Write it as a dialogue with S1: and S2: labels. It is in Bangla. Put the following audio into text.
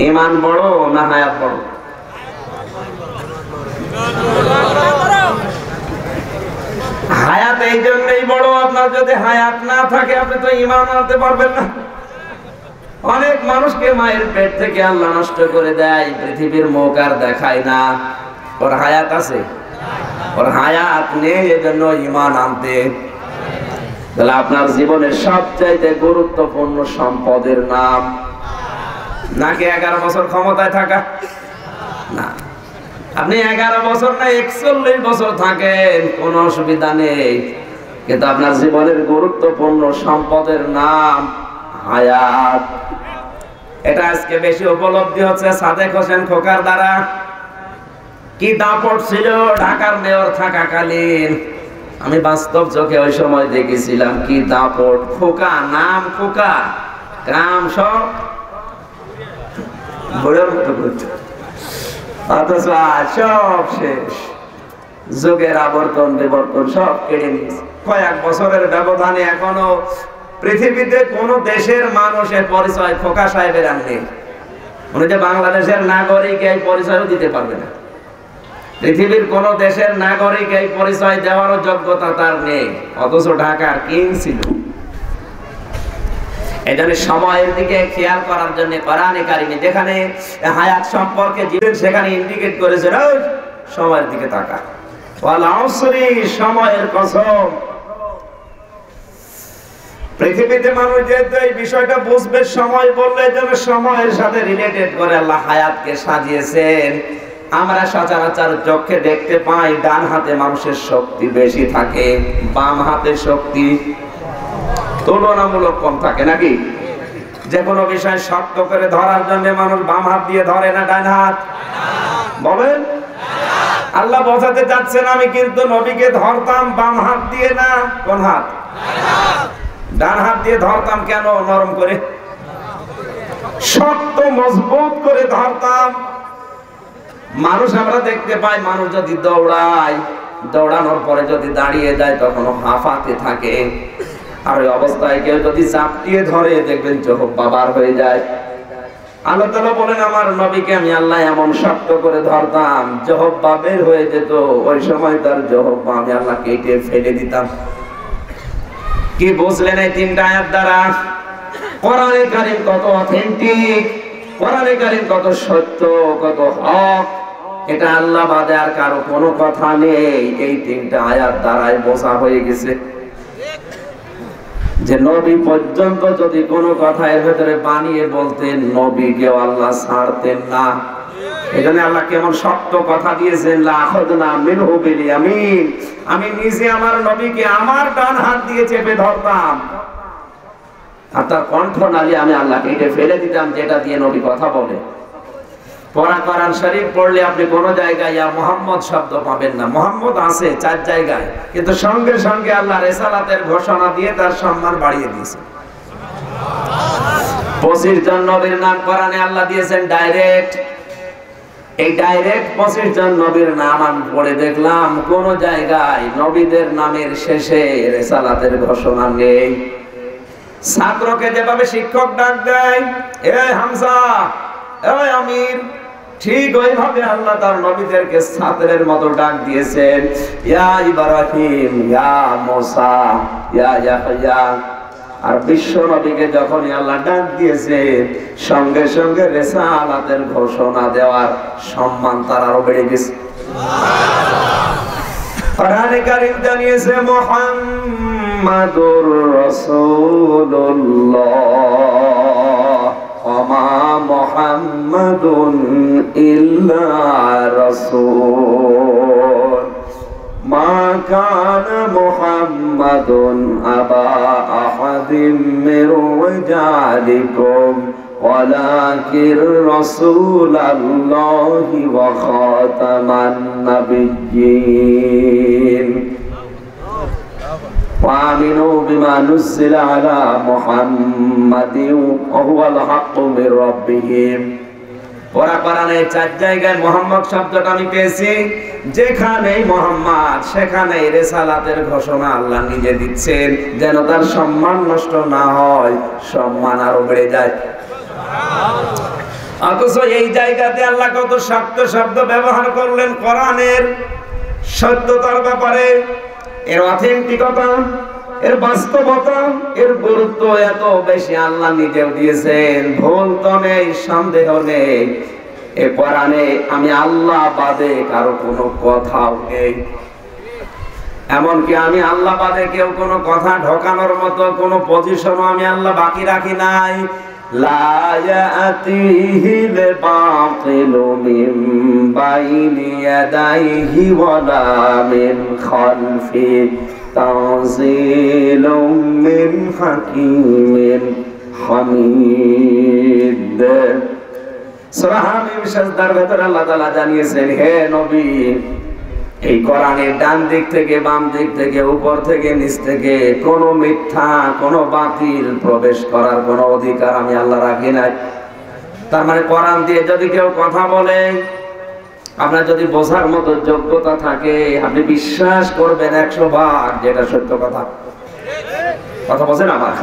S1: ঈমান বড় না হায়াত বড়? হায়াত এই জন্যই বড়, আপনার যদি হায়াত না থাকে আপনি তো ঈমান আনতে পারবেন না। অনেক মানুষকে মায়ের পেট থেকে আল্লাহ নষ্ট করে দেয়, পৃথিবীর মুখ আর দেখায় না, ওর হায়াত আছে? ওর হায়াত নেই, এজন্য ঈমান আনতে। তাহলে আপনার জীবনের সবচাইতে গুরুত্বপূর্ণ সম্পদের নাম নাকি 11 বছর ক্ষমতায় থাকা? না, আপনি 11 বছর না 41 বছর থাকেন, কোনো অসুবিধা নেই, কিন্তু আপনার জীবনের গুরুত্বপূর্ণ সম্পদের নাম হায়াত। এটা আজকে বেশি উপলব্ধি হচ্ছে সাদেক হোসেন খোকার দ্বারা। কি দাপট ছিল ঢাকার মেয়র থাকাকালীন, আমি বাস্তব চোখে ওই সময় দেখেছিলাম। কি দাপট! খোকা, নাম খোকা, কাম সব বুড়োর মতো করছে, অথচ সব শেষ। যুগের আবর্তন বিবর্তন সব কেড়ে নিয়েছে। কয়েক বছরের ব্যবধানে এখনো পৃথিবীতে কোন দেশের মানুষের পরিচয় খোকা সাহেবের আর নেই। উনি যে বাংলাদেশের নাগরিক এই পরিচয়ও দিতে পারবে না। পৃথিবীর কোন দেশের নাগরিক এই পরিচয় দেওয়ারও যোগ্যতা তার নেই, অথচ ঢাকার কিং ছিল। এই জন্য সময়ের দিকে খেয়াল করার জন্য কোরআনে কারিমে যেখানে হায়াত সম্পর্কে জীবন সেখানে ইন্ডিকেট করেছে, সময়ের দিকে তাকা। ওয়াল আসরি, সময়ের কসম। পৃথিবীতে মানুষ যেহেতু এই বিষয়টা বুঝবে, সময় বললে যেন সময়ের সাথে রিলেটেড করে আল্লাহ হায়াতকে সাজিয়েছেন। আমরা সচরাচর চোখে দেখতে পাই ডান হাতে মানুষের শক্তি বেশি থাকে, বাম হাতে শক্তি তুলনামূলক কম থাকে, নাকি? যে কোনো বিষয় শক্ত করে ধরার জন্য মানুষ বাম হাত দিয়ে ধরে না ডান হাত? বলেন। আল্লাহ বোঝাতে চাচ্ছেন আমি কিন্তু নবীকে ধরতাম বাম হাত দিয়ে না, কোন হাত? ডান হাত দিয়ে ধরতাম। কেন? নরম করে, শক্ত মজবুত করে ধরতাম। মানুষ আমরা দেখতে পাই, মানুষ যদি দৌড়ায়, দৌড়ানোর পরে যদি দাঁড়িয়ে যায় তখন হাঁফাতে থাকে, আর ওই অবস্থায় কেউ যদি চাপটিয়ে ধরে দেখবেন চোখ বাবার হয়ে যায়। আল্লাহ তাআলা বলেন আমার নবীকে আমি আল্লাহ এমন শক্ত করে ধরতাম, জহব্বা বের হয়ে যেত। ওই সময় তার জহব্বা আমি আল্লাহ কেটে ফেলে দিতাম। কি বুঝলেন এই তিনটা আয়াত দ্বারা? কোরআনে কারীম কত অথেন্টিক, কোরআনে কারীম কত সত্য, কত হক, এটা আল্লাহ বাদে আর কারো কোনো কথা নেই। এই তিনটা আয়াত দ্বারাই বোঝা হয়ে গেছে যে নবী পর্যন্ত যদি কোনো কথা এর ভেতরে বানিয়ে বলতেন, নবীকেও আল্লাহ ছাড়তেন না। এজন্য আল্লাহ কেমন শক্ত কথা দিয়েছেন, লা আখাযনা মিনহু বিল ইয়ামিন। আমি নিজে আমার নবীকে আমার ডান হাত দিয়ে চেপে ধরতাম, আর তার কণ্ঠনালী আমি আল্লাহ কেটে ফেলে দিতাম, যেটা দিয়ে নবী কথা বলে। পড়া কোরআন শরীফ পড়লে আপনি কোন জায়গায় ইয়া মুহাম্মদ শব্দ পাবেন না। মুহাম্মদ আছে 4 জায়গায়, কিন্তু সঙ্গে সঙ্গে আল্লাহ রিসালাতের ঘোষণা দিয়ে তার সম্মান বাড়িয়ে দিয়েছে। 25 জন নবীর নাম কোরআনে আল্লাহ দিয়েছেন ডাইরেক্ট। এই ডাইরেক্ট 25 জন নবীর নাম আমি পড়ে দেখলাম কোন জায়গায় নবীদের নামের শেষে রিসালাতের ঘোষণা নেই। ছাত্রকে যেভাবে শিক্ষক ডাক দেয়, এ হামজা, এ আমির, ঠিক ওইভাবে আল্লাহ তার নবীদেরকে ছাত্রের মতো ডাক দিয়েছেন, ইয়া ইব্রাহিম, ইয়া মুসা, ইয়া ইয়াহইয়া। আর বিশ্ব নবীকে যখনই আল্লাহ ডাক দিয়েছেন, সঙ্গে সঙ্গে রিসালাতের ঘোষণা দেওয়ার সম্মান তার আরো বেড়ে গেছে। কোরআনে কারীম জানিয়েছে মুহাম্মাদুর রাসূলুল্লাহ ওমা মুহাম্মাদুন ইল্লা রাসূল মা কানা মুহাম্মাদুন আবা আহাদিম মির রিজালিকুম ওয়ালাকিন রাসূলুল্লাহি ওয়া খাতামান নাবিয়্যিন وآمنوا بما نزل على محمد وهو الحق من ربهم। ওরা কোরআনে 4 জায়গায় মুহাম্মদ শব্দটা আমি পেয়েছি, যেখানেই মুহাম্মদ সেখানেই রিসালাতের ঘোষণা আল্লাহ নিজে দিচ্ছেন, যেন তার সম্মান নষ্ট না হয়, সম্মান আরো বেড়ে যায়। অথচ এই জায়গাতে আল্লাহ কত শক্ত শব্দ ব্যবহার করলেন কোরআনের সত্যতার ব্যাপারে, এর অথেন্টিকতা, এর বাস্তবতা, এর গুরুত্ব এত বেশি আল্লাহ নিজেও দিয়েছেন। ভুল তো নেই, সন্দেহ নেই, এ কোরআনে আমি আল্লাহ বাদে কারো কোনো কথাও নেই। এমনকি আমি আল্লাহ বাদে কেউ কোনো কথা ঢোকানোর মতো কোনো পজিশনও আমি আল্লাহ বাকি রাখি নাই। লা ইয়াতিহিল বাতিলু মিন বাইনি ইয়াদাইহি ওয়ালা মিন খালফি তানজিলুম মিন হাকীমিন হামিদ। সূরা হামিম সাজদার ভিতরে আল্লাহ তাআলা জানিয়েছেন, হে নবী, এই কোরআনের ডান দিক থেকে, বাম দিক থেকে, উপর থেকে, নিচ থেকে কোনো মিথ্যা, কোনো বাতিল প্রবেশ করার কোনো অধিকার আমি আল্লাহ রাখি নাই। তার মানে কোরআন দিয়ে যদি কেউ কথা বলে, আপনার যদি বোঝার মতো যোগ্যতা থাকে, আপনি বিশ্বাস করবেন 100 ভাগ যেটা সত্য কথা। কথা বলছেন আমার?